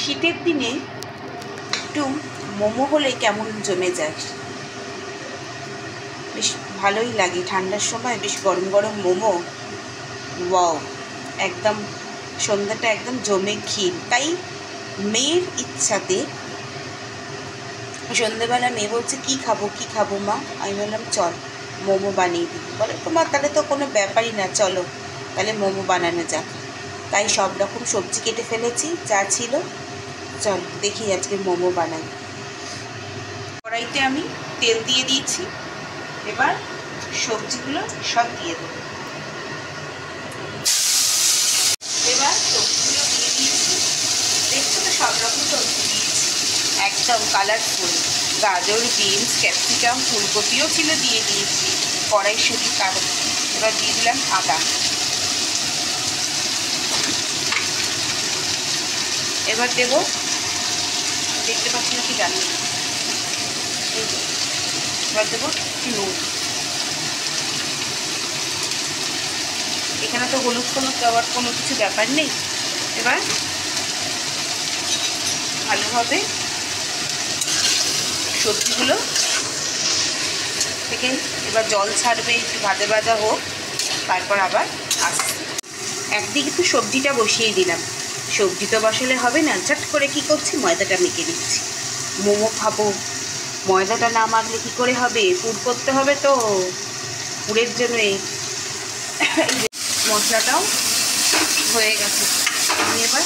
শীতের দিনে একটু মোমো হলে কেমন জমে যায়, বেশ ভালোই লাগে। ঠান্ডার সময় বেশ গরম গরম মোমো, ওয়াও, একদম সন্ধ্যাটা একদম জমে ক্ষীর। তাই মেয়ের ইচ্ছাতে সন্ধ্যেবেলা মেয়ে বলছে কী খাবো মা? আমি বললাম চল মোমো বানিয়ে দিই। বলে তোমার তাহলে তো কোনো ব্যাপারই না, চলো তাহলে মোমো বানানো যাক। তাই সব রকম সবজি কেটে ফেলেছি যা ছিল, চল দেখি আজকে মোমো বানাই। কড়াইতে আমি তেল দিয়ে দিয়েছি, এবার সবজিগুলো সব দিয়ে দেবো। এবার সবজিগুলো দিয়ে দিয়েছি, দেখছো তো সব রকম সবজি দিয়েছি, একদম কালারফুল। গাজর, বিনস, ক্যাপসিকাম, ফুলকপিও ছিল, দিয়ে দিয়েছি কড়াইশুঁটি। কারণ এবার দিয়ে দিলাম আদা। এবার দেব, দেখতে পাচ্ছি না কি জানি, এবার দেবো নুন। এখানে তো হলুদ দেওয়ার কোনো কিছু ব্যাপার নেই। এবার ভালোভাবে সবজিগুলো থেকে এবার জল ছাড়বে, একটু ভাজা ভাজা হোক, তারপর আবার আসছে। একদিকে তো সবজিটা বসিয়ে দিলাম, সবজি তো বসালে হবে না, ঝট করে কি করছি, ময়দাটা মেখে দিচ্ছি। মোমো খাবো, ময়দাটা না মাখলে কী করে হবে? পুর করতে হবে, তো পুরের জন্য এই মশলাটাও হয়ে গেছে। আমি এবার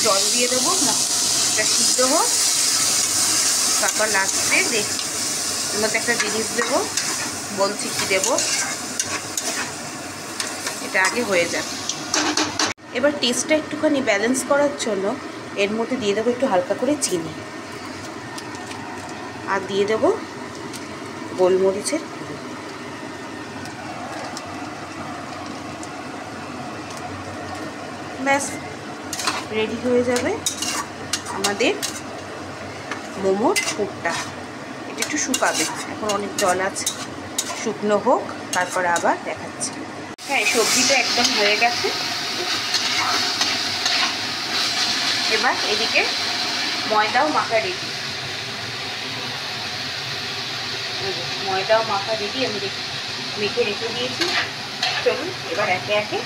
জল দিয়ে দেবো, এটা সিদ্ধ হোক, তারপর লাস্টে এর মধ্যে একটা জিনিস দেবো, বলছি কি দেবো, এটা আগে হয়ে যাবে। এবার টেস্টটা একটুখানি ব্যালেন্স করার জন্য এর মধ্যে দিয়ে দেবো একটু হালকা করে চিনি, আর দিয়ে দেবো গোলমরিচের গুঁড়ো। ব্যাস রেডি হয়ে যাবে আমাদের মোমোর পুরটা। এটা একটু শুকাবে, এখন অনেক জল আছে, শুকনো হোক, তারপরে আবার দেখাচ্ছি। হ্যাঁ, সবজিটা একদম হয়ে গেছে। এবার এদিকে ময়দাও মাখা রেডি, আমি মেখে রেখে দিয়েছি। চলুন এবার একে একে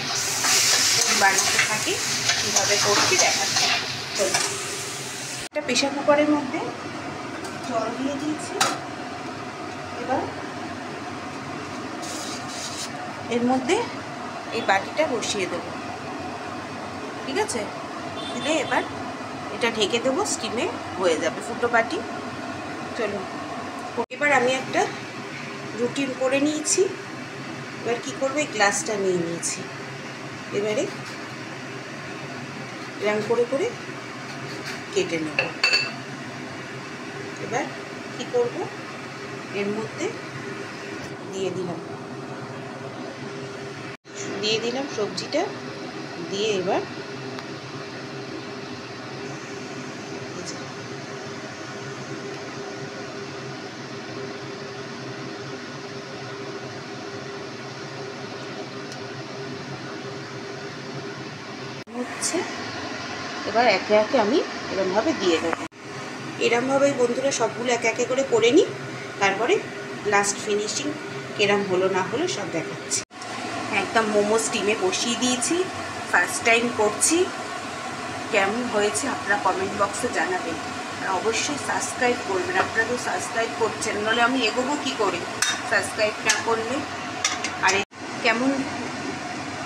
বানাতে থাকি, কীভাবে করছি দেখাচ্ছি। চলুন, একটা প্রেশার কুকারের মধ্যে জল দিয়ে দিয়েছি, এবার এর মধ্যে এই বাটিটা বসিয়ে দেবো, ঠিক আছে? দিলে এবার এটা ঢেকে দেবো, স্টিমে হয়ে যাবে, ফুটো বাটি। চলুন, এবার আমি একটা রুটি করে নিয়েছি। এবার কি করবো, এই গ্লাসটা নিয়ে নিয়েছি, এবারে এরকম করে করে কেটে নেব। এবার কি করব, এর মধ্যে দিয়ে দিলাম সবজিটা, দিয়ে এবার হচ্ছে, এবার একে একে আমি এরমভাবে দিয়ে দেবো। এরমভাবেই বন্ধুরা সবগুলো একে একে করে নিই, তারপরে লাস্ট ফিনিশিং কেরম হলো না হলো সব দেখাচ্ছি। একদম মোমো স্টিমে বসিয়ে দিয়েছি, ফার্স্ট টাইম করছি। কেমন হয়েছে আপনারা কমেন্ট বক্সে জানাবেন, আর অবশ্যই সাবস্ক্রাইব করবেন। আপনারা তো সাবস্ক্রাইব করছেন, নাহলে আমি এগোবো কী করে সাবস্ক্রাইব না করলে। আর কেমন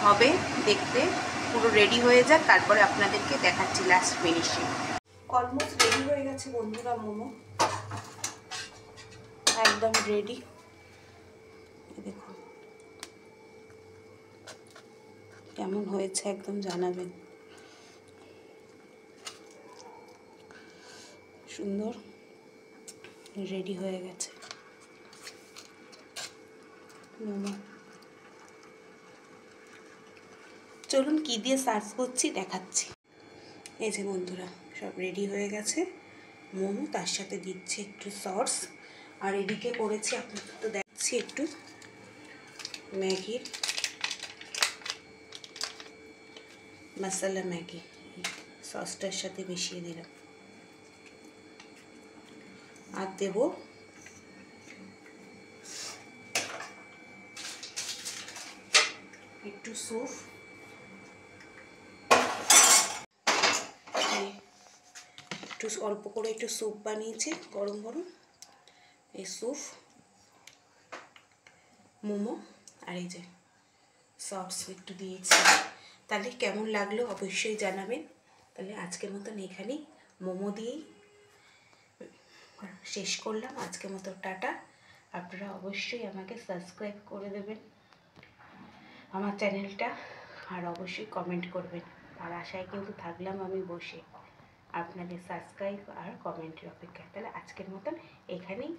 হবে দেখতে, পুরো রেডি হয়ে যাক, তারপরে আপনাদেরকে দেখাচ্ছি লাস্ট ফিনিশিং। অলমোস্ট রেডি হয়ে গেছে বন্ধুরা, মোমো একদম রেডি। দেখুন কেমন হয়েছে, একদম জানাবেন। সুন্দর রেডি হয়ে গেছে মোমো। চলুন কি দিয়ে সার্ভ করছি দেখাচ্ছি। এই যে বন্ধুরা সব রেডি হয়ে গেছে মোমো, তার সাথে দিচ্ছি একটু সস, আর এদিকে করেছি আপনাদের তো দেখছি একটু ম্যাগির মশলা, ম্যাগি সসটার সাথে মিশিয়ে দিলাম। আর দেব একটু স্যুপ, একটু অল্প করে একটু স্যুপ বানিয়েছি গরম গরম, এই স্যুপ, মোমো আর এই যে সস একটু দিয়েছি। তাহলে কেমন লাগলো অবশ্যই জানাবেন। তাহলে আজকের মতন এখানেই মোমো দিয়েই শেষ করলাম। আজকের মতো টাটা। আপনারা অবশ্যই আমাকে সাবস্ক্রাইব করে দেবেন আমার চ্যানেলটা, আর অবশ্যই কমেন্ট করবেন। তার আশায় কিন্তু থাকলাম আমি বসে আপনাদের সাবস্ক্রাইব আর কমেন্টের অপেক্ষায়। তাহলে আজকের মতন এখানেই